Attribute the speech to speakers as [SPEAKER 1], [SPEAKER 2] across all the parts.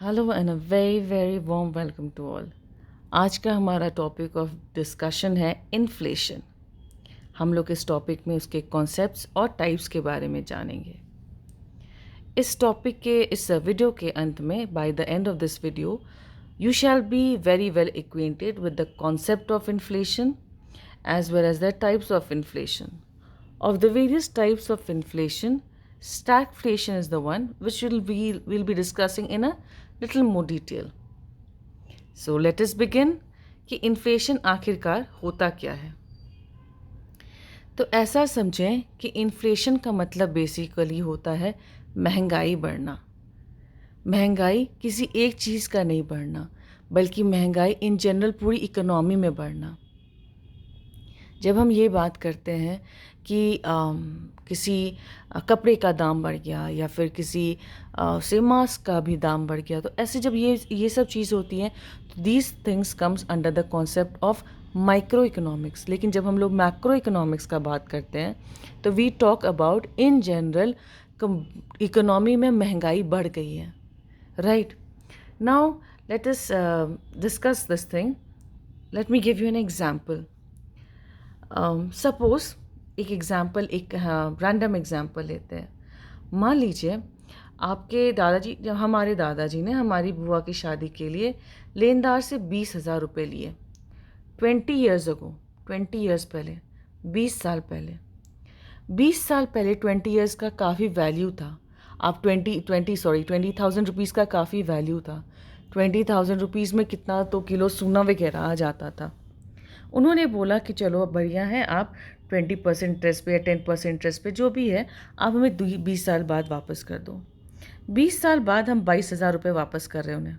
[SPEAKER 1] Hello and a very very warm welcome to all. आज का हमारा टॉपिक ऑफ डिस्कशन है इन्फ्लेशन। हम लोग इस टॉपिक में उसके कॉन्सेप्ट्स और टाइप्स के बारे में जानेंगे। इस टॉपिक के इस वीडियो के अंत में by the end of this video you shall be very well acquainted with the concept of inflation as well as the types of inflation. Of the various types of inflation, stagflation is the one which we'll be discussing in a little more detail. So let us begin कि inflation आखिरकार होता क्या है। तो ऐसा समझें कि inflation का मतलब बेसिकली होता है महंगाई बढ़ना। महंगाई किसी एक चीज़ का नहीं बढ़ना, बल्कि महंगाई इन जनरल पूरी इकोनॉमी में बढ़ना। जब हम ये बात करते हैं कि किसी कपड़े का दाम बढ़ गया या फिर किसी से मास्क का भी दाम बढ़ गया, तो ऐसे जब ये सब चीज़ होती हैं तो these things comes under the concept of micro economics. लेकिन जब हम लोग मैक्रो इकोनॉमिक्स का बात करते हैं तो we talk about in general economy में महंगाई बढ़ गई है। Right now let us discuss this thing. Let me give you an example. Suppose एक रैंडम एग्जांपल लेते हैं। मान लीजिए आपके दादाजी, जब हमारे दादाजी ने हमारी बुआ की शादी के लिए लेनदार से 20,000 रुपये लिए 20 ईयर्स अगो, 20 ईयर्स पहले, 20 साल पहले। 20 साल पहले 20 ईयर्स का काफ़ी वैल्यू था। आप 20,000 रुपीज़ का काफ़ी वैल्यू था। 20,000 रुपीज़ में कितना तो किलो सोना वगैरह आ जाता था। उन्होंने बोला कि चलो अब बढ़िया है, आप 20% इंटरेस्ट पे या 10% इंटरेस्ट पे जो भी है आप हमें 20 साल बाद वापस कर दो। 20 साल बाद हम 22,000 रुपये वापस कर रहे हैं उन्हें।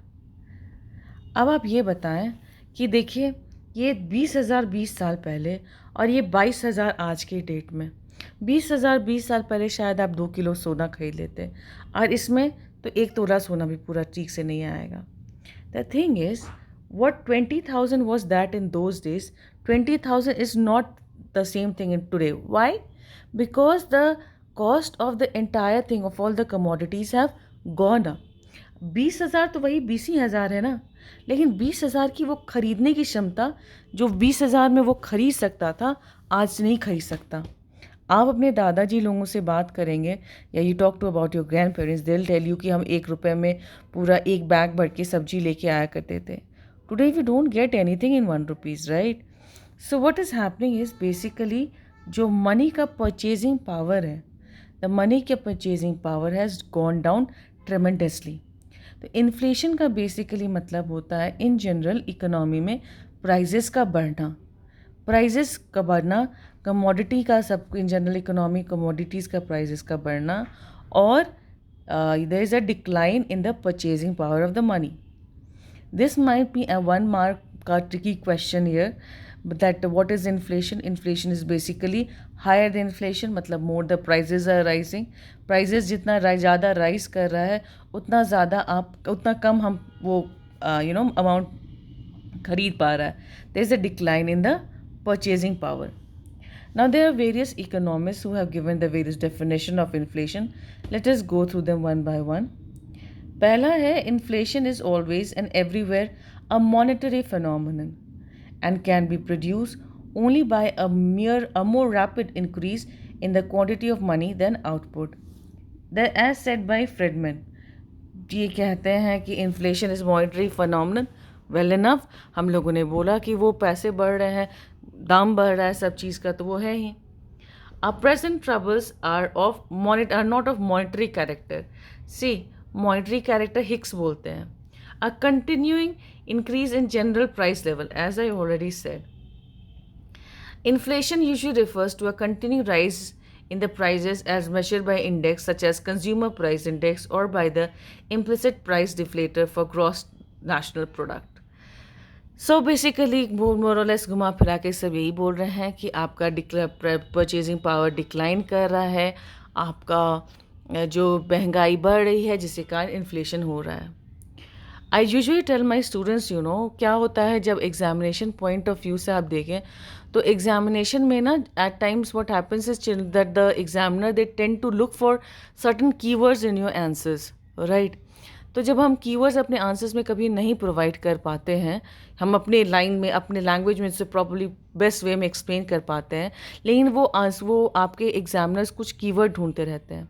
[SPEAKER 1] अब आप ये बताएं कि देखिए ये 20,000 20 साल पहले और ये 22,000 आज के डेट में। 20,000 20 साल पहले शायद आप 2 किलो सोना खरीद लेते, और इसमें तो 1 तोला सोना भी पूरा ठीक से नहीं आएगा। The thing is, what 20,000 was that in those days, 20,000 is not the same thing in today. Why? Because the cost of the entire thing of all the commodities have gone up. 20,000 तो वही 20,000 है ना, लेकिन 20,000 की वो खरीदने की क्षमता जो 20,000 में वो खरीद सकता था आज नहीं खरीद सकता। आप अपने दादाजी लोगों से बात करेंगे या you talk to about your grand parents, they will tell you कि हम 1 रुपये में पूरा एक बैग भर के सब्जी लेके आया करते थे। Today we don't get anything in 1 rupees, right? So what is happening is basically जो मनी का परचेजिंग पावर है, द मनी का purchasing power has gone down tremendously. तो इन्फ्लेशन का बेसिकली मतलब होता है इन जनरल इकोनॉमी में प्राइजेस का बढ़ना। प्राइजेस का बढ़ना, कमोडिटी का, सब इन जनरल इकोनॉमी कमोडिटीज़ का प्राइजेस का बढ़ना, और there is a decline in the purchasing power of the money. This might be a 1 mark का tricky question here, that what is inflation. Inflation is basically higher the inflation, मतलब more the prices are rising. Prices जितना ज़्यादा rise कर रहा है उतना ज़्यादा उतना कम हम वो अमाउंट खरीद पा रहा है। There is a decline in the purchasing power. Now there are various economists who have given the various definition of inflation. Let us go through them one by one. पहला है inflation is always and everywhere a monetary phenomenon and can be produced only by a more rapid increase in the quantity of money than output. That as said by Friedman, ये कहते हैं कि inflation is monetary phenomenon. Well enough, हम लोगों ने बोला कि वो पैसे बढ़ रहे हैं, दाम बढ़ रहा है सब चीज़ का, तो वो है ही। Our present troubles are not of monetary character. See, monetary character Hicks बोलते हैं। A continuing increase in general price level, as I already said. Inflation usually refers to a continuing rise in the prices as measured by index such as consumer price index or by the implicit price deflator for gross national product. So basically मोर और less घुमा फिरा के सब यही बोल रहे हैं कि आपका परचेजिंग पावर डिक्लाइन कर रहा है, आपका जो महंगाई बढ़ रही है जिसके कारण इन्फ्लेशन हो रहा है। I usually tell my students, क्या होता है जब एग्जामिनेशन पॉइंट ऑफ व्यू से आप देखें तो एग्जामिनेशन में ना at times what happens is that the examiner they tend to look for certain keywords in your answers, right? तो जब हम कीवर्ड्स अपने आंसर्स में कभी नहीं प्रोवाइड कर पाते हैं, हम अपने लाइन में अपने लैंग्वेज में इसे प्रॉपर्ली बेस्ट वे में एक्सप्लेन कर पाते हैं, लेकिन वो आपके एग्जामिनर्स कुछ कीवर्ड ढूंढते रहते हैं।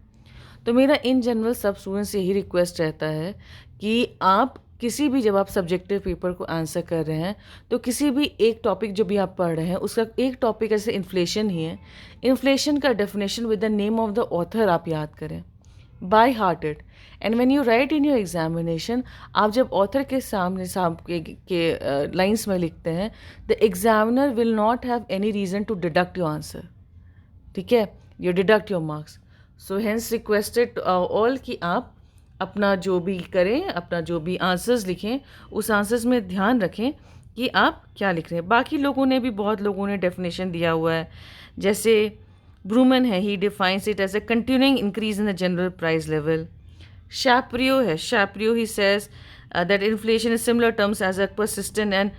[SPEAKER 1] तो मेरा इन जनरल सब स्टूडेंट्स से यही रिक्वेस्ट रहता है कि आप किसी भी जब आप सब्जेक्टिव पेपर को आंसर कर रहे हैं, तो किसी भी एक टॉपिक जो भी आप पढ़ रहे हैं उसका एक टॉपिक ऐसे इन्फ्लेशन ही है, इन्फ्लेशन का definition with the name of the author आप याद करें, by heart it. And when you right in your examination, आप जब ऑथर के सामने के लाइन्स में लिखते हैं, the examiner will not have any reason to deduct your answer, ठीक है, you deduct your marks. So hence requested all कि आप अपना जो भी करें, अपना जो भी आंसर्स लिखें, उस आंसर्स में ध्यान रखें कि आप क्या लिख रहे हैं। बाकी लोगों ने भी बहुत लोगों ने डेफिनेशन दिया हुआ है, जैसे ब्रूमन है, he defines it as a continuing increase in the general price level. Shapiro है, Shapiro he says that inflation is similar terms as a persistent and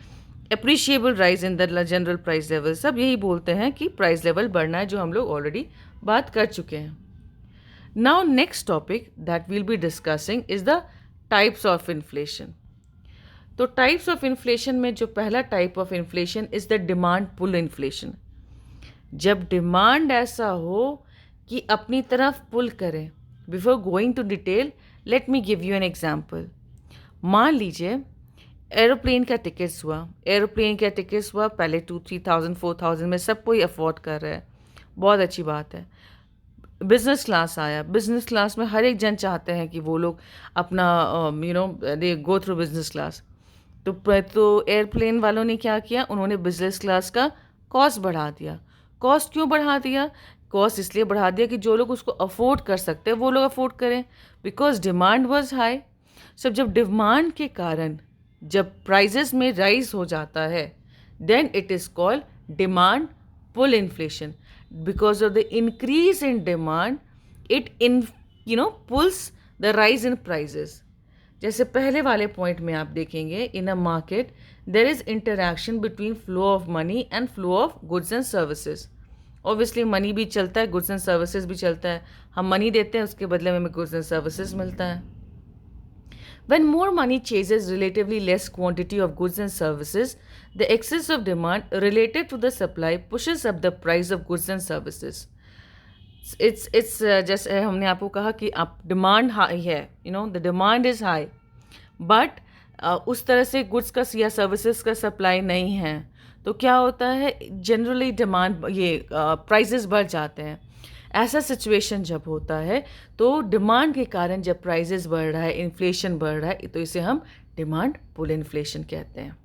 [SPEAKER 1] appreciable rise in the general price level. सब यही बोलते हैं कि price level बढ़ना है, जो हम लोग ऑलरेडी बात कर चुके हैं। Now next topic that we'll be discussing is the types of inflation. तो types of inflation में जो पहला type of inflation is the demand pull inflation. जब demand ऐसा हो कि अपनी तरफ pull करे। Before going to detail, let me give you an example. मान लीजिए एरोप्लेन का टिकट्स हुआ, एरोप्लेन का टिकट्स हुआ पहले 2-3,000 4,000 में सब कोई अफोर्ड कर रहा है, बहुत अच्छी बात है। बिज़नेस क्लास आया, बिज़नेस क्लास में हर एक जन चाहते हैं कि वो लोग अपना दे गो थ्रू बिज़नेस क्लास। तो एयरप्लेन वालों ने क्या किया, उन्होंने बिज़नेस क्लास का कॉस्ट बढ़ा दिया। कॉस्ट क्यों बढ़ा दिया? कॉस्ट इसलिए बढ़ा दिया कि जो लोग उसको अफोर्ड कर सकते हैं वो लोग अफोर्ड करें, बिकॉज डिमांड वाज हाई। सब जब डिमांड के कारण जब प्राइजेस में राइज हो जाता है, then it is called demand pull inflation. Because of the increase in demand, it pulls the rise in prices. जैसे पहले वाले पॉइंट में आप देखेंगे, in a market there is interaction between flow of money and flow of goods and services. Obviously money भी चलता है, goods and services भी चलता है। हम मनी देते हैं, उसके बदले में हमें गुड्स एंड सर्विसेज मिलता है। When more money chases relatively less quantity of goods and services, the excess of demand related to the supply pushes up the price of goods and services. It's जैसे हमने आपको कहा कि आप demand high है, the demand is high, but उस तरह से गुड्स का या सर्विसेज का सप्लाई नहीं है, तो क्या होता है, जनरली डिमांड प्राइसेस बढ़ जाते हैं। ऐसा सिचुएशन जब होता है तो डिमांड के कारण जब प्राइसेस बढ़ रहा है, इन्फ्लेशन बढ़ रहा है, तो इसे हम डिमांड पुल इन्फ्लेशन कहते हैं।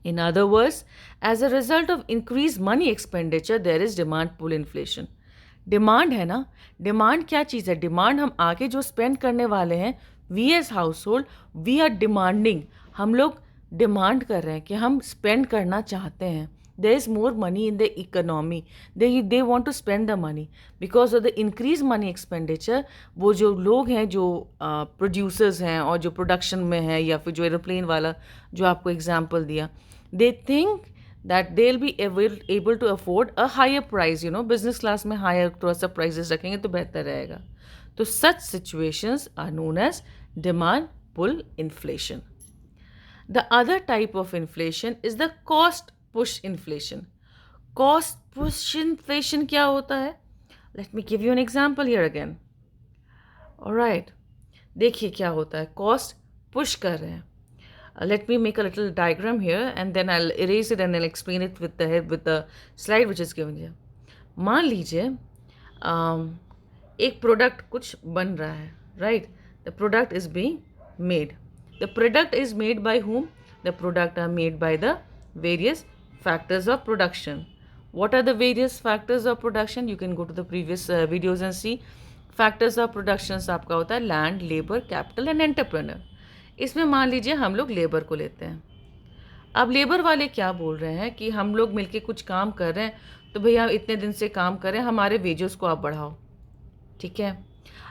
[SPEAKER 1] In other words, as a result of increase money expenditure there is demand pull inflation. Demand है ना, डिमांड क्या चीज़ है? डिमांड हम आगे जो स्पेंड करने वाले हैं, we as house hold we are demanding, हम लोग डिमांड कर रहे हैं कि हम स्पेंड करना चाहते हैं। There is more money in the economy. They want to spend the money because of the increased money expenditure. वो जो लोग हैं, जो प्रोड्यूसर्स हैं और जो प्रोडक्शन में है, या फिर जो एरोप्लेन वाला जो आपको एग्जांपल दिया, they think that they'll be able to afford a higher price. Business class में हायर थोड़ा सा प्राइजेस रखेंगे तो बेहतर रहेगा। तो such situations are known as demand pull inflation. The other type of inflation is the cost push inflation. Cost push inflation क्या होता है? Let me give you an example here again. Alright, देखिए क्या होता है, cost push कर रहे हैं। Let me make a little diagram here and then I'll erase it and I'll explain it with the slide which is given here. मान लीजिए एक प्रोडक्ट कुछ बन रहा है, right? The product is being made. The product is made by whom? The product are made by the various factors of production. What are the various factors of production? You can go to the previous videos and see. Factors of production आपका होता है land, labour, capital and entrepreneur. इसमें मान लीजिए हम लोग labour को लेते हैं। अब लेबर वाले क्या बोल रहे हैं कि हम लोग मिलके कुछ काम कर रहे हैं, तो भैया इतने दिन से काम कर रहे हैं, हमारे वेजेस को आप बढ़ाओ, ठीक है।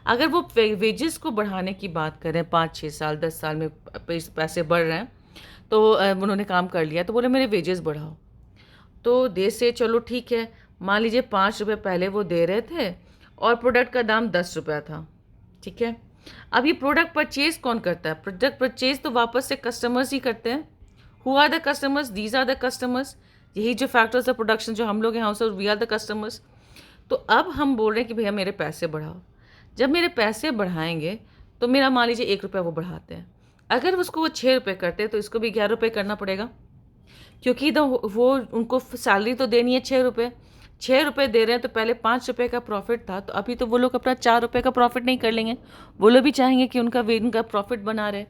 [SPEAKER 1] अगर वो वेजेस को बढ़ाने की बात करें, 5-6 साल 10 साल में पैसे बढ़ रहे हैं, तो उन्होंने काम कर लिया, तो बोले मेरे वेजेस बढ़ाओ। तो देश से चलो ठीक है, मान लीजिए 5 रुपये पहले वो दे रहे थे और प्रोडक्ट का दाम 10 रुपया था, ठीक है। अब ये प्रोडक्ट परचेज कौन करता है? प्रोडक्ट परचेज तो वापस से कस्टमर्स ही करते हैं। Who are the customers? These are the customers. यही जो फैक्टर्स ऑफ प्रोडक्शन जो हम लोग हैं, house we are the customers. तो अब हम बोल रहे हैं कि भैया मेरे पैसे बढ़ाओ। जब मेरे पैसे बढ़ाएंगे तो मेरा मान लीजिए 1 रुपया वो बढ़ाते हैं, अगर उसको वो 6 रुपये करते हैं तो इसको भी 11 रुपये करना पड़ेगा, क्योंकि वो उनको सैलरी तो देनी है 6 रुपये। 6 रुपये दे रहे हैं तो पहले 5 रुपये का प्रॉफिट था, तो अभी तो वो लोग अपना 4 रुपये का प्रॉफिट नहीं कर लेंगे। वो लोग भी चाहेंगे कि उनका प्रॉफिट बना रहे,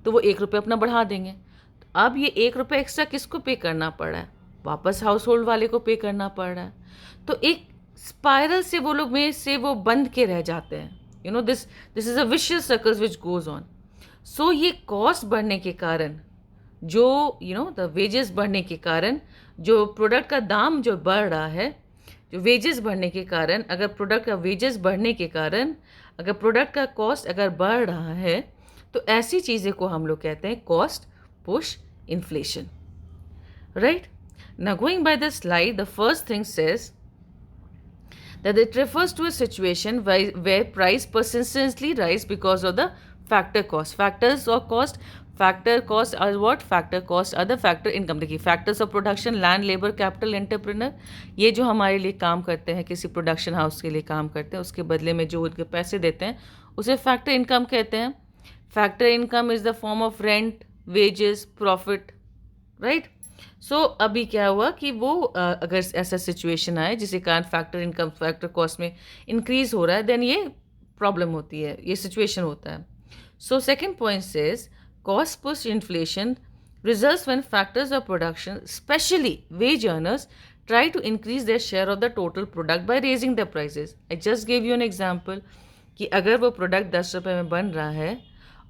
[SPEAKER 1] तो वो 1 रुपये अपना बढ़ा देंगे। तो अब ये 1 रुपये एक्स्ट्रा किसको पे करना पड़ रहा है? वापस हाउस होल्ड वाले को पे करना पड़ रहा है। तो एक स्पायरल से वो लोग में से वो बंद के रह जाते हैं। This is a vicious circle which goes on. So ये कॉस्ट बढ़ने के कारण, जो द वेजेस बढ़ने के कारण, जो प्रोडक्ट का दाम जो बढ़ रहा है, जो वेजेस बढ़ने के कारण, अगर प्रोडक्ट का वेजेस बढ़ने के कारण अगर प्रोडक्ट का कॉस्ट अगर बढ़ रहा है, तो ऐसी चीज़ें को हम लोग कहते हैं cost push inflation, right? Now going by the slide, the first thing says that it refers to a situation where price persistently rise because of the factor cost. Factors or cost, factor cost are what? Factor cost are the factor income. देखिए, factors of production, land, labor, capital, entrepreneur, ये जो हमारे लिए काम करते हैं, किसी production house के लिए काम करते हैं, उसके बदले में जो उनके पैसे देते हैं, उसे फैक्टर इनकम कहते हैं। Factor income is the form of rent, wages, profit, right? So अभी क्या हुआ कि वो अगर ऐसा सिचुएशन आए जिसके कारण फैक्टर इनकम फैक्टर कॉस्ट में इंक्रीज हो रहा है, देन ये प्रॉब्लम होती है, ये सिचुएशन होता है। So second point says cost push inflation results when factors of production specially wage earners try to increase their share of the total product by raising the prices. I just give you an example कि अगर वो product 10 रुपये में बन रहा है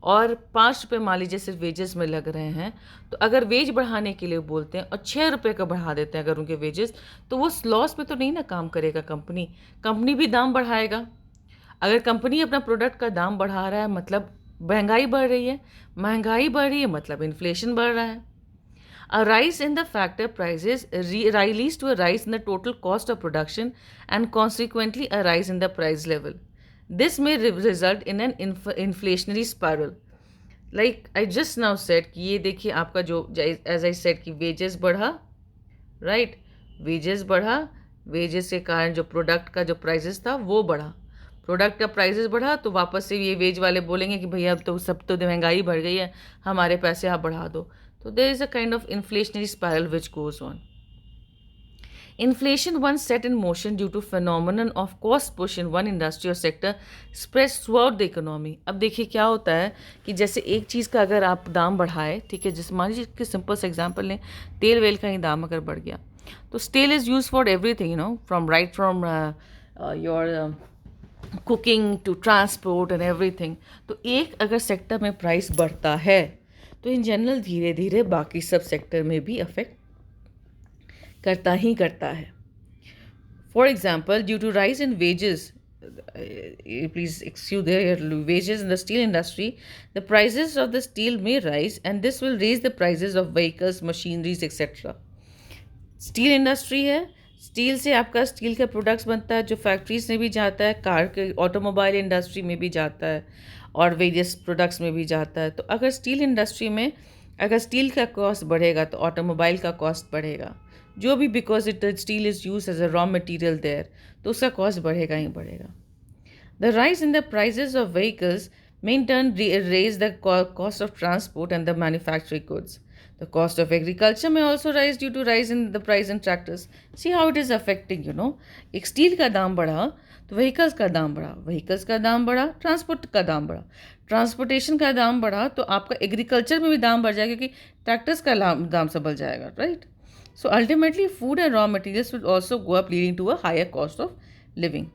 [SPEAKER 1] और 5 रुपये मान लीजिए सिर्फ वेजेस में लग रहे हैं, तो अगर वेज बढ़ाने के लिए बोलते हैं और 6 रुपये का बढ़ा देते हैं अगर उनके वेजेस, तो वो लॉस में तो नहीं ना काम करेगा। कंपनी भी दाम बढ़ाएगा। अगर कंपनी अपना प्रोडक्ट का दाम बढ़ा रहा है मतलब महंगाई बढ़ रही है, महंगाई बढ़ रही है मतलब इन्फ्लेशन बढ़ रहा है। A rise in the factor prices leads to a rise in the total cost of production and consequently a rise in the price level. This may result in an inflationary spiral. Like I just now said कि ये देखिए आपका जो as I said कि wages बढ़ा, right? wages बढ़ा, wages के कारण जो प्रोडक्ट का जो प्राइजेस था वो बढ़ा, प्रोडक्ट का प्राइजेस बढ़ा, तो वापस से ये वेज वाले बोलेंगे कि भैया अब तो सब तो महंगाई बढ़ गई है, हमारे पैसे आप बढ़ा दो। तो there is a kind of inflationary spiral which goes on. Inflation, once set in motion due to phenomenon of cost push in one industry or sector, spreads throughout the economy. अब देखिए क्या होता है कि जैसे एक चीज़ का अगर आप दाम बढ़ाए, ठीक है, जैसे मान लीजिए कि सिंपल सा एग्जांपल लें, तेल वेल का ही दाम अगर बढ़ गया, तो tel is use for everything, from your cooking to transport and everything. तो एक अगर सेक्टर में प्राइस बढ़ता है तो इन जनरल धीरे धीरे बाकी सब सेक्टर में भी अफेक्ट करता ही करता है। For example, due to rise in wages, please excuse their wages in the steel industry, the prices of the steel may rise and this will raise the prices of vehicles, machineries, etc. Steel industry है, steel से आपका steel का products बनता है जो factories में भी जाता है, कार के ऑटोमोबाइल इंडस्ट्री में भी जाता है और वेरियस प्रोडक्ट्स में भी जाता है। तो अगर स्टील इंडस्ट्री में अगर स्टील का कॉस्ट बढ़ेगा तो ऑटोमोबाइल का कॉस्ट बढ़ेगा, जो भी, because steel is use as a raw material there, तो उसका कॉस्ट बढ़ेगा ही बढ़ेगा। The rise in the prices of vehicles may in turn raise the cost of transport and the manufacturing goods. The cost of agriculture may also rise due to rise in the price in tractors. See how it is affecting, एक steel का दाम बढ़ा तो vehicles का दाम बढ़ा, vehicles का दाम बढ़ा, ट्रांसपोर्ट का दाम बढ़ा, ट्रांसपोर्टेशन का दाम बढ़ा तो आपका एग्रीकल्चर में भी दाम बढ़ जाएगा क्योंकि ट्रैक्टर्स का दाम सब बढ़ जाएगा, right? So ultimately food and raw materials will also go up, leading to a higher cost of living.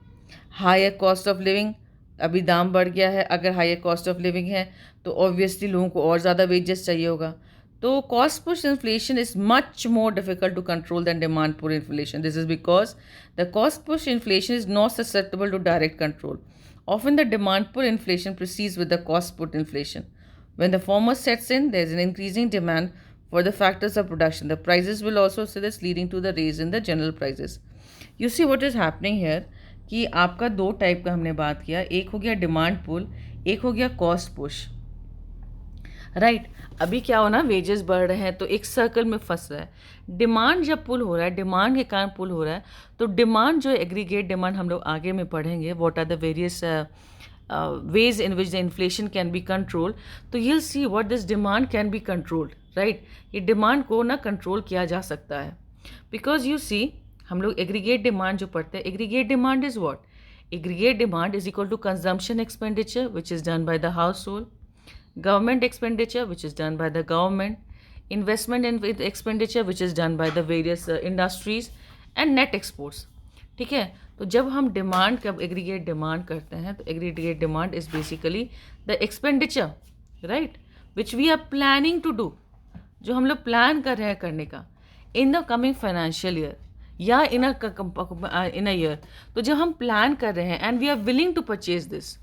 [SPEAKER 1] Higher cost of living, अभी दाम बढ़ गया है, अगर हायर कॉस्ट ऑफ लिविंग है तो ऑब्वियसली लोगों को और ज़्यादा वेजेस चाहिए होगा। तो cost push inflation is much more difficult to control than demand push inflation. This is because the cost push inflation is not susceptible to direct control. Often the demand pull inflation precedes with the cost push inflation. When the former sets in, there is an increasing demand for the factors of production. The prices will also see this, leading to the raise in the general prices. You see what is happening here कि आपका दो type का हमने बात किया, एक हो गया डिमांड पुल, एक हो गया कॉस्ट पुश, राइट। अभी क्या हो ना, वेजेस बढ़ रहे हैं तो एक सर्कल में फंस रहा है। डिमांड जब पुल हो रहा है, डिमांड के कारण पुल हो रहा है, तो डिमांड जो एग्रीगेट डिमांड हम लोग आगे में पढ़ेंगे, what are the various ways in which the inflation can be controlled, तो you'll see what this demand can be controlled, right? ये डिमांड को ना कंट्रोल किया जा सकता है, बिकॉज यू सी हम लोग एग्रीगेट डिमांड जो पढ़ते हैं, aggregate demand is what, aggregate demand is equal to consumption expenditure which is done by the house hold, government expenditure which is done by the government, investment and expenditure which is done by the various industries, and net exports, ठीक है। तो जब हम demand का aggregate demand करते हैं, तो aggregate demand is basically the expenditure, right, which we are planning to do, जो हम लोग प्लान कर रहे हैं करने का in the coming financial year या इन अ ईयर। तो जब हम प्लान कर रहे हैं and we are willing to purchase this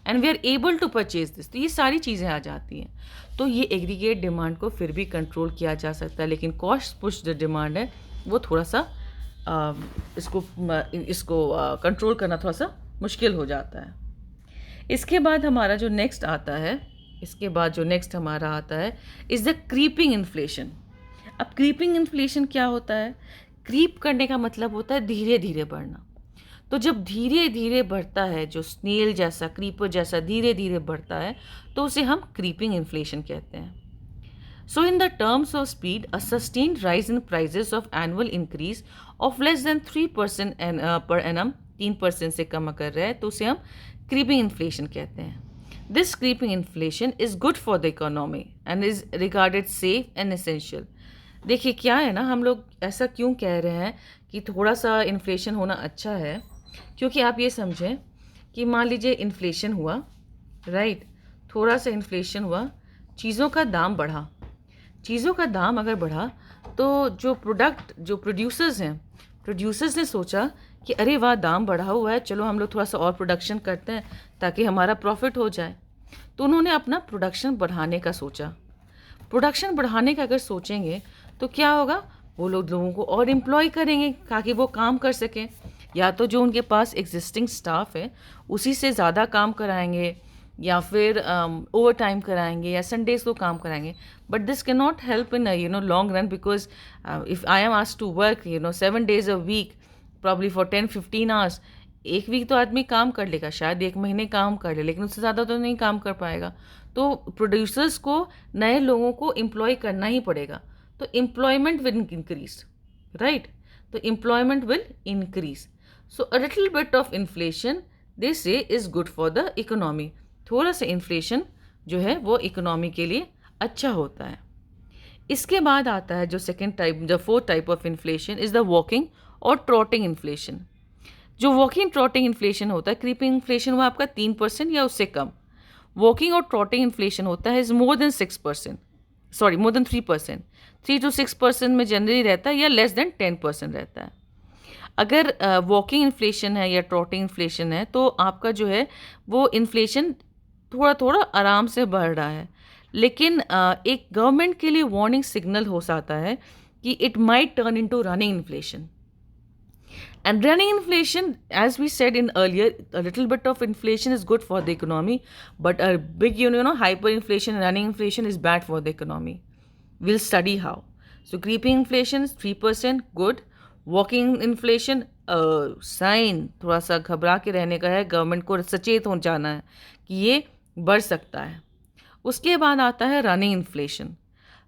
[SPEAKER 1] and we are able to purchase this, तो ये सारी चीज़ें आ जाती हैं। तो ये एग्रीगेट डिमांड को फिर भी कंट्रोल किया जा सकता है, लेकिन कॉस्ट पुश जो डिमांड है वो थोड़ा सा इसको कंट्रोल करना थोड़ा सा मुश्किल हो जाता है। इसके बाद हमारा जो नेक्स्ट आता है, इसके बाद जो नेक्स्ट हमारा आता है इज़ द क्रीपिंग इन्फ्लेशन। अब क्रीपिंग इन्फ्लेशन क्या होता है? क्रीप करने का मतलब होता है धीरे धीरे बढ़ना। तो जब धीरे धीरे बढ़ता है, जो स्नेल जैसा, क्रीपर जैसा धीरे धीरे बढ़ता है, तो उसे हम क्रीपिंग इन्फ्लेशन कहते हैं। So in the terms of speed, a sustained rise in prices of annual increase of less than 3% per annum, 3% से कम कर रहा है, तो उसे हम creeping inflation कहते हैं। This creeping inflation is good for the economy and is regarded safe and essential। देखिए क्या है ना, हम लोग ऐसा क्यों कह रहे हैं कि थोड़ा सा इन्फ्लेशन होना अच्छा है, क्योंकि आप ये समझें कि मान लीजिए इन्फ्लेशन हुआ, राइट, थोड़ा सा इन्फ्लेशन हुआ, चीज़ों का दाम बढ़ा, चीज़ों का दाम अगर बढ़ा तो जो प्रोड्यूसर्स हैं, प्रोड्यूसर्स ने सोचा कि अरे वाह, दाम बढ़ा हुआ है, चलो हम लोग थोड़ा सा और प्रोडक्शन करते हैं ताकि हमारा प्रॉफिट हो जाए। तो उन्होंने अपना प्रोडक्शन बढ़ाने का सोचा। प्रोडक्शन बढ़ाने का अगर सोचेंगे तो क्या होगा, वो लोगों को और एम्प्लॉय करेंगे ताकि वो काम कर सकें, या तो जो उनके पास एग्जिस्टिंग स्टाफ है उसी से ज़्यादा काम कराएंगे, या फिर ओवर टाइम कराएंगे, या संडेज को काम कराएंगे। But this can not help in long run, because if I am asked to work 7 days a week probably for 10-15 hours, एक वीक तो आदमी काम कर लेगा, शायद एक महीने काम कर ले, लेकिन उससे ज़्यादा तो नहीं काम कर पाएगा। तो प्रोड्यूसर्स को नए लोगों को एम्प्लॉय करना ही पड़ेगा, तो एम्प्लॉयमेंट विल इंक्रीज, राइट, तो employment will increase. So a little bit of inflation they say is good for the economy. थोड़ा सा इन्फ्लेशन जो है वो इकोनॉमी के लिए अच्छा होता है। इसके बाद आता है जो सेकेंड टाइप, जो fourth type of inflation is the walking और ट्रॉटिंग इन्फ्लेशन। जो वॉकिंग ट्रॉटिंग इन्फ्लेशन होता है, क्रीपिंग इन्फ्लेशन वो आपका 3% या उससे कम। वॉकिंग और ट्रॉटिंग इन्फ्लेशन होता है is more than 6%, sorry more than 3%, 3 to 6% में जनरली रहता है, या लेस देन 10% रहता है। अगर वॉकिंग इन्फ्लेशन है या ट्रॉटिंग इन्फ्लेशन है, तो आपका जो है वो इन्फ्लेशन थोड़ा थोड़ा आराम से बढ़ रहा है, लेकिन एक गवर्नमेंट के लिए वार्निंग सिग्नल हो सकता है कि it might turn into running inflation. And running inflation, as we said in earlier, a little bit of inflation is good for the economy, but a big, hyperinflation, running inflation is bad for the economy. We'll study how. So creeping inflation is 3%, good. Walking inflation, sign थोड़ा सा घबरा के रहने का है, government को सचेत हो जाना है कि ये बढ़ सकता है। उसके बाद आता है रनिंग इन्फ्लेशन।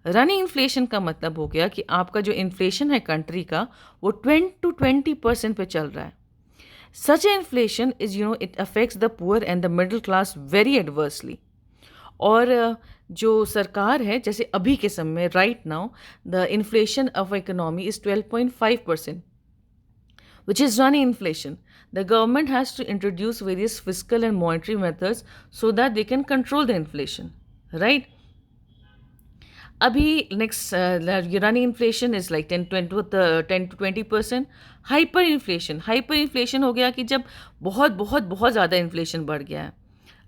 [SPEAKER 1] रनिंग इन्फ्लेशन का मतलब हो गया कि आपका जो इन्फ्लेशन है कंट्री का वो 20% पे चल रहा है। Such inflation is it affects the poor and the middle class very adversely. और जो सरकार है, जैसे अभी के समय में right now the inflation of economy is 12.5%, which is running inflation. The government has to introduce various fiscal and monetary methods so that they can control the inflation, right? अभी next running inflation is like 10 to 20%. Hyper inflation हो गया कि जब बहुत बहुत बहुत ज़्यादा inflation बढ़ गया है।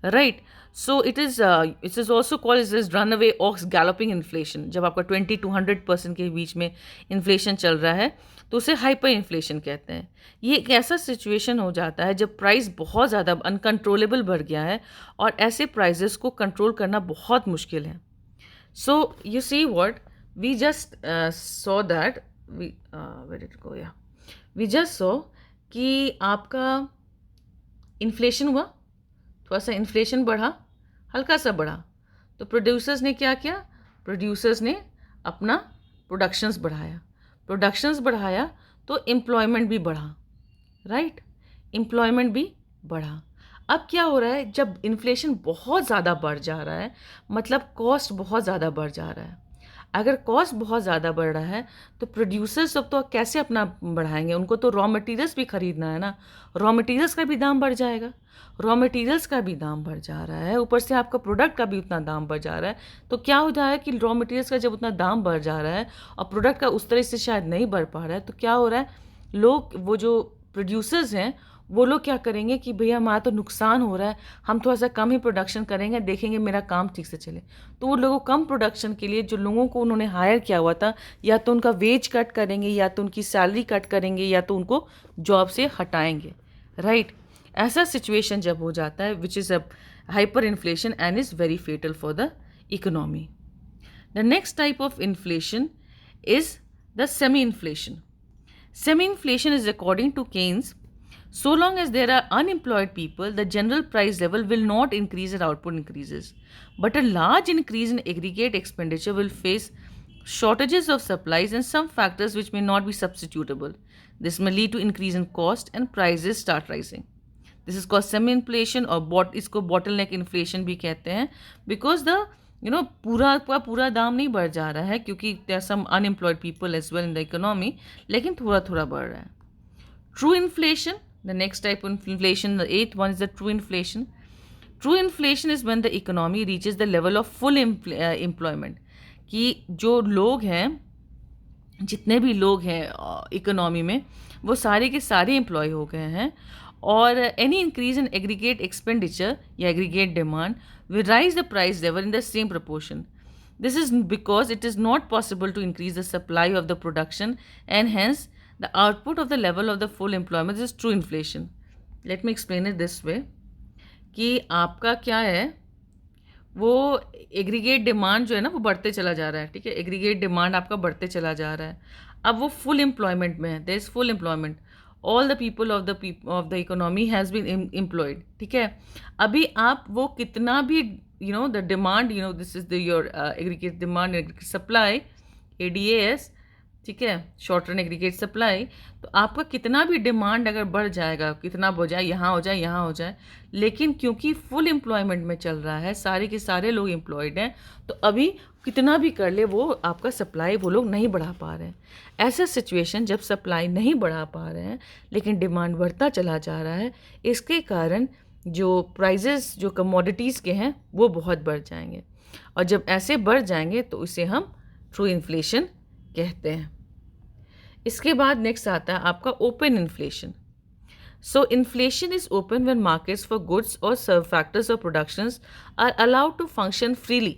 [SPEAKER 1] Right. So it is also called is run away ox galloping inflation. जब आपका 20 to 100% के बीच में इन्फ्लेशन चल रहा है तो उसे हाइपर इन्फ्लेशन कहते हैं. ये एक ऐसा सिचुएशन हो जाता है जब प्राइस बहुत ज़्यादा अनकंट्रोलेबल बढ़ गया है और ऐसे प्राइजेस को कंट्रोल करना बहुत मुश्किल है. So you see what we just saw that where did it go? Yeah, we just saw कि आपका इन्फ्लेशन हुआ, थोड़ा सा इन्फ्लेशन बढ़ा, हल्का सा बढ़ा, तो प्रोड्यूसर्स ने क्या किया? प्रोड्यूसर्स ने अपना प्रोडक्शंस बढ़ाया तो एम्प्लॉयमेंट भी बढ़ा, राइट. एम्प्लॉयमेंट भी बढ़ा. अब क्या हो रहा है, जब इन्फ्लेशन बहुत ज़्यादा बढ़ जा रहा है मतलब कॉस्ट बहुत ज़्यादा बढ़ जा रहा है. अगर कॉस्ट बहुत ज़्यादा बढ़ रहा है तो प्रोड्यूसर्स सब तो कैसे अपना बढ़ाएंगे? उनको तो रॉ मटेरियल्स भी ख़रीदना है ना. रॉ मटेरियल्स का भी दाम बढ़ जाएगा. रॉ मटेरियल्स का भी दाम बढ़ जा रहा है, ऊपर से आपका प्रोडक्ट का भी उतना दाम बढ़ जा रहा है. तो क्या हो रहा है कि रॉ मटेरियल्स का जब उतना दाम बढ़ जा रहा है और प्रोडक्ट का उस तरह से शायद नहीं बढ़ पा रहा है, तो क्या हो रहा है, लोग वो जो प्रोड्यूसर्स हैं वो लोग क्या करेंगे कि भैया हमारा तो नुकसान हो रहा है, हम थोड़ा सा कम ही प्रोडक्शन करेंगे, देखेंगे मेरा काम ठीक से चले. तो वो लोगों कम प्रोडक्शन के लिए जो लोगों को उन्होंने हायर किया हुआ था, या तो उनका वेज कट करेंगे, या तो उनकी सैलरी कट करेंगे, या तो उनको जॉब से हटाएंगे, राइट. ऐसा सिचुएशन जब हो जाता है which is a hyper inflation and is very fatal for the economy. The next type of inflation is the semi inflation. Semi inflation is according to Keynes, so long as there are unemployed people, the general price level will not increase as output increases. But a large increase in aggregate expenditure will face shortages of supplies and some factors which may not be substitutable. This may lead to increase in cost and prices start rising. This is called semi inflation और इसको bottleneck inflation भी कहते हैं, because the पूरा का पूरा दाम नहीं बढ़ जा रहा है क्योंकि there are some unemployed people as well in the economy, लेकिन थोड़ा थोड़ा बढ़ रहा है. True inflation, the next type of inflation, the eighth one is the true inflation. True inflation is when the economy reaches the level of full employment. कि जो लोग हैं, जितने भी लोग हैं इकोनॉमी में, वो सारे के सारे एम्प्लॉय हो गए हैं, और any increase in aggregate expenditure या aggregate demand will rise the price level in the same proportion. This is because it is not possible to increase the supply of the production and hence the output of the level of the full employment is true inflation. Let me explain it this way कि आपका क्या है, वो aggregate demand जो है ना वो बढ़ते चला जा रहा है, ठीक है. एग्रीगेट डिमांड आपका बढ़ते चला जा रहा है. अब वो फुल एम्प्लॉयमेंट में है, there is full employment, all the people of the economy has been employed, ठीक है. अभी आप वो कितना भी the demand this is the your aggregate demand aggregate supply, ADAS, ठीक है, शॉर्ट रन एग्रीगेट सप्लाई. तो आपका कितना भी डिमांड अगर बढ़ जाएगा, कितना हो जाए, यहाँ हो जाए, यहाँ हो जाए, लेकिन क्योंकि फुल एम्प्लॉयमेंट में चल रहा है, सारे के सारे लोग एम्प्लॉयड हैं, तो अभी कितना भी कर ले वो आपका सप्लाई वो लोग नहीं बढ़ा पा रहे हैं. ऐसा सिचुएशन जब सप्लाई नहीं बढ़ा पा रहे हैं लेकिन डिमांड बढ़ता चला जा रहा है, इसके कारण जो प्राइजेस जो कमोडिटीज़ के हैं वो बहुत बढ़ जाएंगे, और जब ऐसे बढ़ जाएंगे तो इसे हम ट्रू इन्फ्लेशन कहते हैं. इसके बाद नेक्स्ट आता है आपका open inflation. So inflation is open when markets for goods और serve factors of productions are allowed to function freely,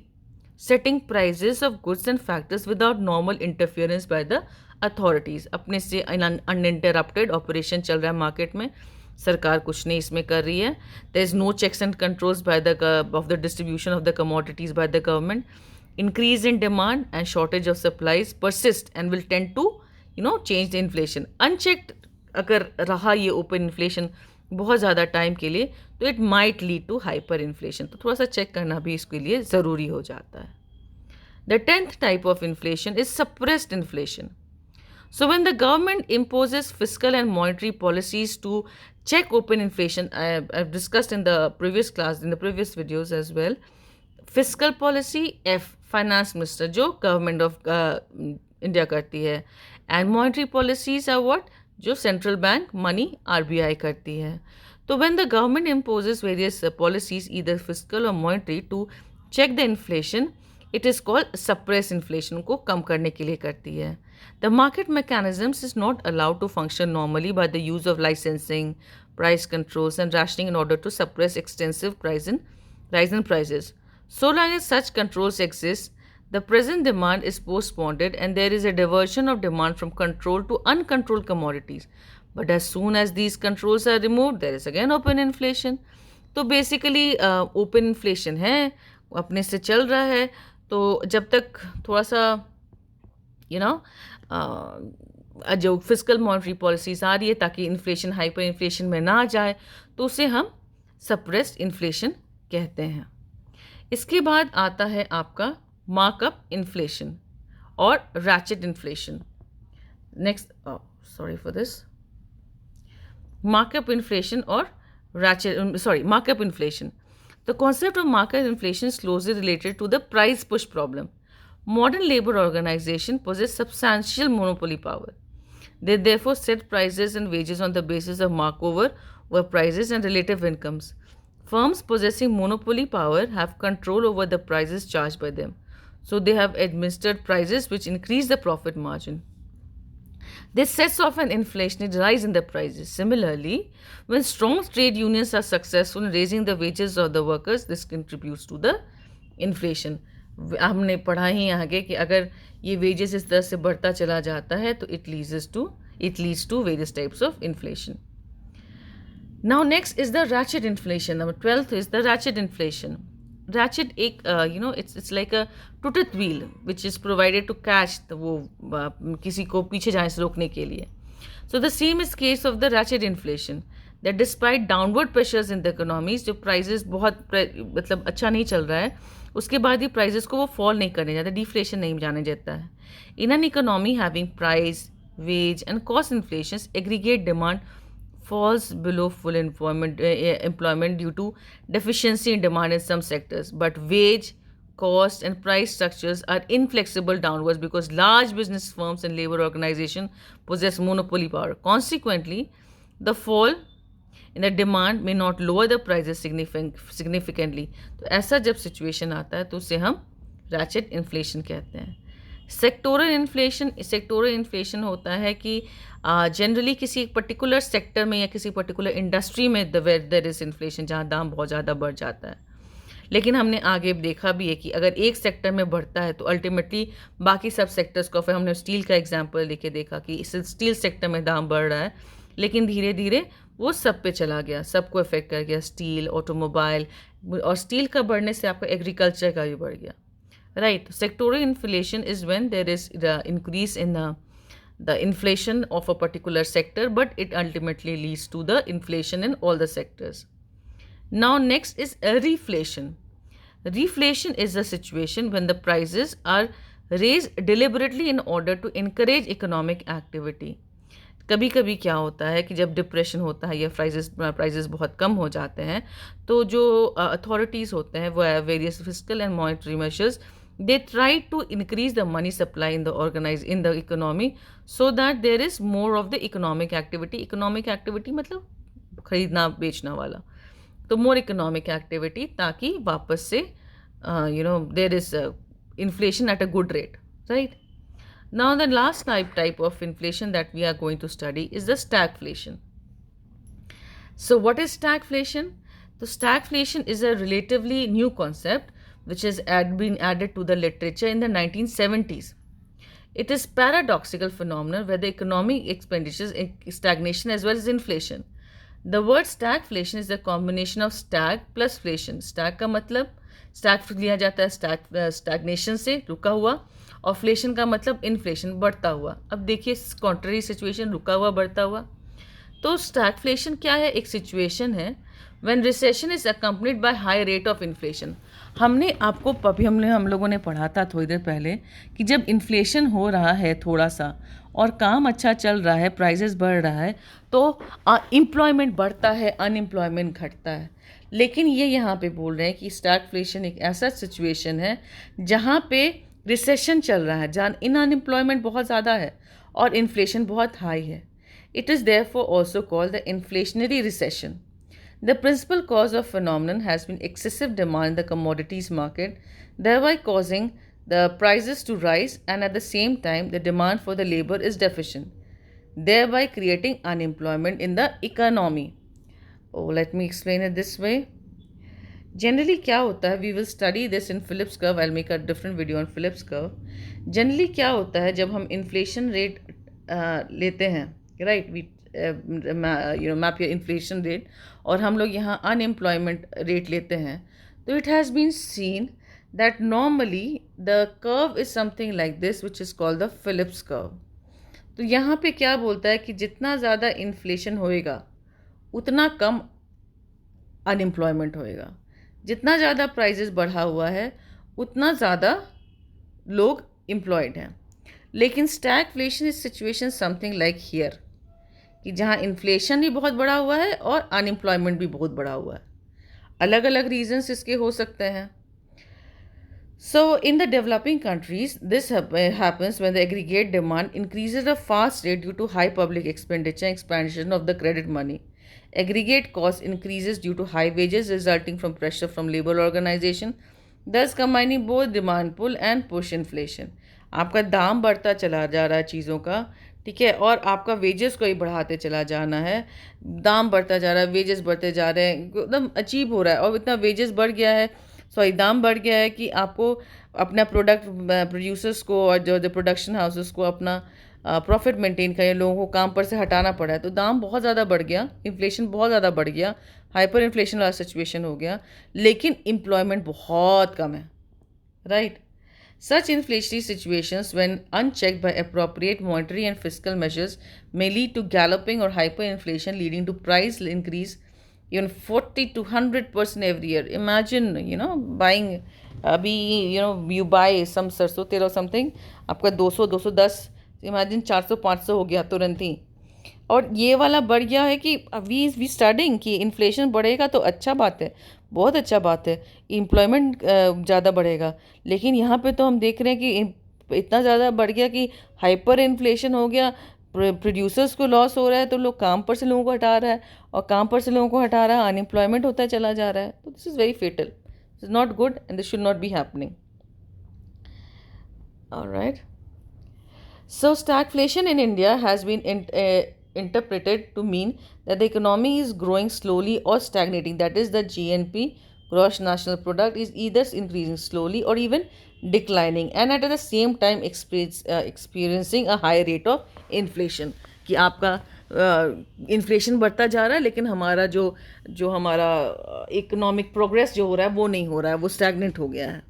[SPEAKER 1] setting prices of goods and factors without normal interference by the authorities. अपने से uninterrupted operation चल रहा है market में, सरकार कुछ नहीं इसमें कर रही है. There is no checks and controls by the of the distribution of the commodities by the government. Increase in demand and shortage of supplies persist and will tend to change the inflation. Unchecked अगर रहा ये open inflation बहुत ज़्यादा time के लिए, तो it might lead to hyper inflation. तो थोड़ा सा चेक करना भी इसके लिए ज़रूरी हो जाता है. The 10th type of inflation is suppressed inflation. So when the government imposes fiscal and monetary policies to check open inflation, I've discussed in the previous class, in the previous videos as well. Fiscal policy finance minister जो government of India करती है, and monetary policies are what, जो central bank money RBI करती है. तो when the government imposes various policies either fiscal और monetary to check the inflation, it is called suppress inflation, को कम करने के लिए करती है. The market mechanisms is not allowed to function normally by the use of licensing, price controls and rationing in order to suppress extensive rise in prices. So long as such controls exist, the present demand is postponed and there is a diversion of demand from controlled to uncontrolled commodities. But as soon as these controls are removed, there is again open inflation. तो basically open inflation है, अपने से चल रहा है. तो जब तक थोड़ा सा जो फिजिकल मॉनेटरी पॉलिसीज आ रही है ताकि इन्फ्लेशन हाइपर इन्फ्लेशन में ना जाए, तो उसे हम सप्रेस्ड इन्फ्लेशन कहते हैं. इसके बाद आता है आपका मार्कअप इन्फ्लेशन और ratchet inflation. Next, sorry for this, markup inflation or markup inflation. The concept of markup inflation is closely related to the price push problem. Modern labor organizations possess substantial monopoly power. They therefore set prices and wages on the basis of markover prices and relative incomes. Firms possessing monopoly power have control over the prices charged by them. So they have administered prices which increase the profit margin. This sets off an inflationary rise in the prices. Similarly, when strong trade unions are successful in raising the wages of the workers, this contributes to the inflation. हमने पढ़ा ही आगे कि अगर ये wages इस तरह से बढ़ता चला जाता है तो it leads to various types of inflation. Now next is the ratchet inflation. Number 12th is the ratchet inflation. Ratchet एक it's like a टूटत wheel which is provided to catch वो किसी को पीछे जाने से रोकने के लिए. So the same is case of the ratchet inflation, that despite downward pressures in the economies, जो prices बहुत मतलब अच्छा नहीं चल रहा है, उसके बाद ही prices को वो fall नहीं करने जाता, deflation नहीं जाने देता है. In an economy having price, wage and cost inflations, aggregate demand falls below full employment due to deficiency in demand in some sectors. But wage, cost and price structures are inflexible downwards because large business firms and labor organizations possess monopoly power. Consequently, the fall in the demand may not lower the prices significantly. तो ऐसा जब situation आता है तो उसे हम ratchet inflation कहते हैं. सेक्टोरल इन्फ्लेशन होता है कि जनरली किसी एक पर्टिकुलर सेक्टर में या किसी पर्टिकुलर इंडस्ट्री में देयर इज इन्फ्लेशन, जहाँ दाम बहुत ज़्यादा बढ़ जाता है. लेकिन हमने आगे देखा भी है कि अगर एक सेक्टर में बढ़ता है तो अल्टीमेटली बाकी सब सेक्टर्स को, फिर हमने स्टील का एग्जांपल लेके देखा कि इस स्टील सेक्टर में दाम बढ़ रहा है लेकिन धीरे धीरे वो सब पे चला गया, सबको इफेक्ट कर गया, स्टील, ऑटोमोबाइल, और स्टील का बढ़ने से आपका एग्रीकल्चर का भी बढ़ गया. Right. Sectoral inflation is when there is the increase in the inflation of a particular sector, but it ultimately leads to the inflation in all the sectors. Now, next is reflation. Reflation is a situation when the prices are raised deliberately in order to encourage economic activity. कभी कभी क्या होता है कि जब depression होता है या प्राइजेस बहुत कम हो जाते हैं तो जो अथॉरिटीज़ होते हैं वो various fiscal and monetary measures, they try to increase the money supply in the economy so that there is more of the economic activity. Economic activity मतलब खरीदना बेचना वाला, तो more economic activity ताकि वापस से there is inflation at a good rate, right? Now the last type of inflation that we are going to study is the stagflation. So what is stagflation? The stagflation is a relatively new concept which has been added to the literature in the 1970s. It is paradoxical phenomenon where the economic expenditures stagnation as well as inflation. The word stagflation is a combination of stag plus flation. Stag का मतलब stag लिया जाता है stagnation से रुका हुआ, और फ्लेशन का मतलब इन्फ्लेशन बढ़ता हुआ. अब देखिए कॉन्ट्ररी सिचुएशन, रुका हुआ बढ़ता हुआ. तो स्टैगफ्लेशन क्या है? एक सिचुएशन है when recession is accompanied by high rate of inflation. हमने आपको हम लोगों ने पढ़ा था थोड़ी देर पहले कि जब इन्फ्लेशन हो रहा है थोड़ा सा और काम अच्छा चल रहा है, प्राइसेस बढ़ रहा है, तो एम्प्लॉयमेंट बढ़ता है, अनएम्प्लॉयमेंट घटता है. लेकिन ये यहाँ पे बोल रहे हैं कि स्टैगफ्लेशन एक ऐसा सिचुएशन है जहाँ पे रिसेशन चल रहा है, जहाँ अनएम्प्लॉयमेंट बहुत ज़्यादा है और इन्फ्लेशन बहुत हाई है. It is therefore also called the inflationary recession. The principal cause of phenomenon has been excessive demand in the commodities market, thereby causing the prices to rise, and at the same time the demand for the labor is deficient, thereby creating unemployment in the economy. Let me explain it this way. Generally क्या होता है, we will study this in Phillips curve, I make a different video on Phillips curve. Generally क्या होता है जब हम inflation rate लेते हैं, राइट, we map your inflation rate, और हम लोग यहाँ अनएम्प्लॉयमेंट रेट लेते हैं, तो it has been seen that normally the curve is something like this which is called the Phillips curve. तो यहाँ पे क्या बोलता है कि जितना ज़्यादा इन्फ्लेशन होएगा उतना कम अनएम्प्लॉयमेंट होएगा, जितना ज़्यादा प्राइजेस बढ़ा हुआ है उतना ज़्यादा लोग एम्प्लॉयड हैं. लेकिन stagflation is situation something like here, कि जहाँ इन्फ्लेशन भी बहुत बढ़ा हुआ है और अनएम्प्लॉयमेंट भी बहुत बढ़ा हुआ है. अलग अलग रीजंस इसके हो सकते हैं. So in the developing countries, this happens when the aggregate demand increases at a fast rate due to high public expenditure and expansion of the credit money. Aggregate cost increases due to high wages resulting from pressure from labor organization, thus combining both demand pull and push inflation. आपका दाम बढ़ता चला जा रहा है चीज़ों का, ठीक है, और आपका वेजेस को ही बढ़ाते चला जाना है. दाम बढ़ता जा रहा है, वेजेस बढ़ते जा रहे हैं, एकदम अजीब हो रहा है. और इतना वेजेस बढ़ गया है, दाम बढ़ गया है कि आपको अपना प्रोडक्ट प्रोड्यूसर्स को और जो प्रोडक्शन हाउसेस को अपना प्रॉफिट मेंटेन करें, लोगों को काम पर से हटाना पड़ा है. तो दाम बहुत ज़्यादा बढ़ गया, इन्फ्लेशन बहुत ज़्यादा बढ़ गया, हाइपर इन्फ्लेशन वाला सिचुएशन हो गया, लेकिन एम्प्लॉयमेंट बहुत कम है, right. Such inflationary situations, when unchecked by appropriate monetary and fiscal measures, may lead to galloping or hyperinflation, leading to price increase even 40 to 100% every year. Imagine, buying, अभी you buy some सरसों तेल or something, आपका 200 210, imagine 400 500 हो गया तुरंत ही. और ये वाला बढ़ गया है कि वी स्टार्टिंग कि इन्फ्लेशन बढ़ेगा तो अच्छा बात है, बहुत अच्छा बात है, एम्प्लॉयमेंट ज़्यादा बढ़ेगा. लेकिन यहाँ पे तो हम देख रहे हैं कि इतना ज़्यादा बढ़ गया कि हाइपर इन्फ्लेशन हो गया, प्रोड्यूसर्स को लॉस हो रहा है, तो लोग काम पर से लोगों को हटा रहा है, और काम पर से लोगों को हटा रहा है, अनएम्प्लॉयमेंट होता चला जा रहा है. तो this is very fatal, this is not good and this should not be happening. Alright. So stagflation in India has been interpreted to mean that the economy is growing slowly or stagnating. That is, the GNP, gross national product, is either increasing slowly or even declining, and at the same time experiencing a high rate of inflation. कि आपका inflation बढ़ता जा रहा है, लेकिन हमारा जो हमारा इकोनॉमिक प्रोग्रेस जो हो रहा है वो नहीं हो रहा है, वो स्टैगनेंट हो गया है.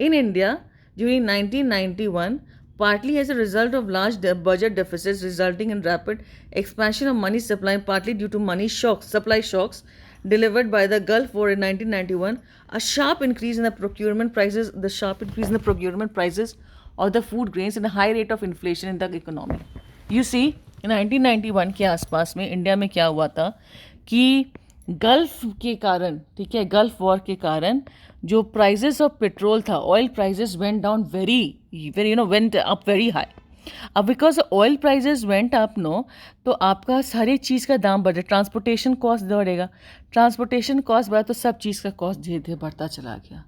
[SPEAKER 1] In India during 1991, partly as a result of large budget deficits resulting in rapid expansion of money supply, partly due to supply shocks delivered by the Gulf War in 1991, a sharp increase in the procurement prices of the food grains and a high rate of inflation in the economy. You see, in 1991 के आसपास में India में क्या हुआ था कि gulf के कारण, ठीक है, गल्फ वॉर के कारण जो प्राइजेस ऑफ पेट्रोल था, oil prices went down went up very high. अब because oil prices went up तो आपका सारी चीज़ का दाम बढ़े, ट्रांसपोर्टेशन कॉस्ट बढ़ेगा, ट्रांसपोर्टेशन कॉस्ट बढ़ा तो सब चीज़ का कॉस्ट धीरे धीरे बढ़ता चला गया.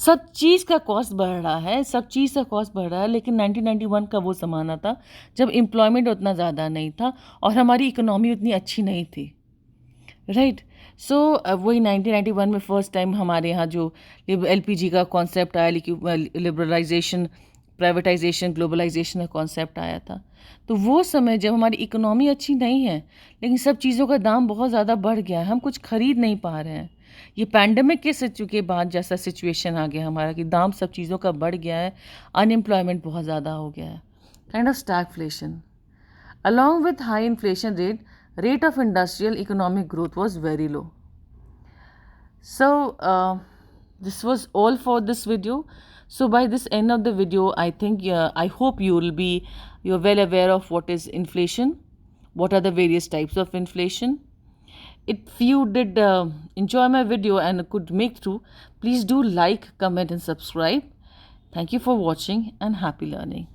[SPEAKER 1] सब चीज़ का कॉस्ट बढ़ रहा है, लेकिन 1991 का वो ज़माना था जब एम्प्लॉयमेंट उतना ज़्यादा नहीं था और हमारी इकोनॉमी उतनी अच्छी नहीं थी, राइट. सो वही 1991 में फर्स्ट टाइम हमारे यहाँ जो LPG का कॉन्सेप्ट आया, लिबरलाइजेशन, प्राइवेटाइजेशन, ग्लोबलाइजेशन का कॉन्सेप्ट आया था. तो वो समय जब हमारी इकोनॉमी अच्छी नहीं है लेकिन सब चीज़ों का दाम बहुत ज़्यादा बढ़ गया है, हम कुछ खरीद नहीं पा रहे हैं. ये पैंडमिक के बाद जैसा सिचुएशन आ गया हमारा कि दाम सब चीज़ों का बढ़ गया है, अनएम्प्लॉयमेंट बहुत ज़्यादा हो गया है, kind of stagflation. Along with high inflation rate of industrial economic growth was very low. So this was all for this video. So by this end of the video, I think I hope you're well aware of what is inflation, what are the various types of inflation. If you did enjoy my video and could make through, please do like, comment and subscribe. Thank you for watching and happy learning.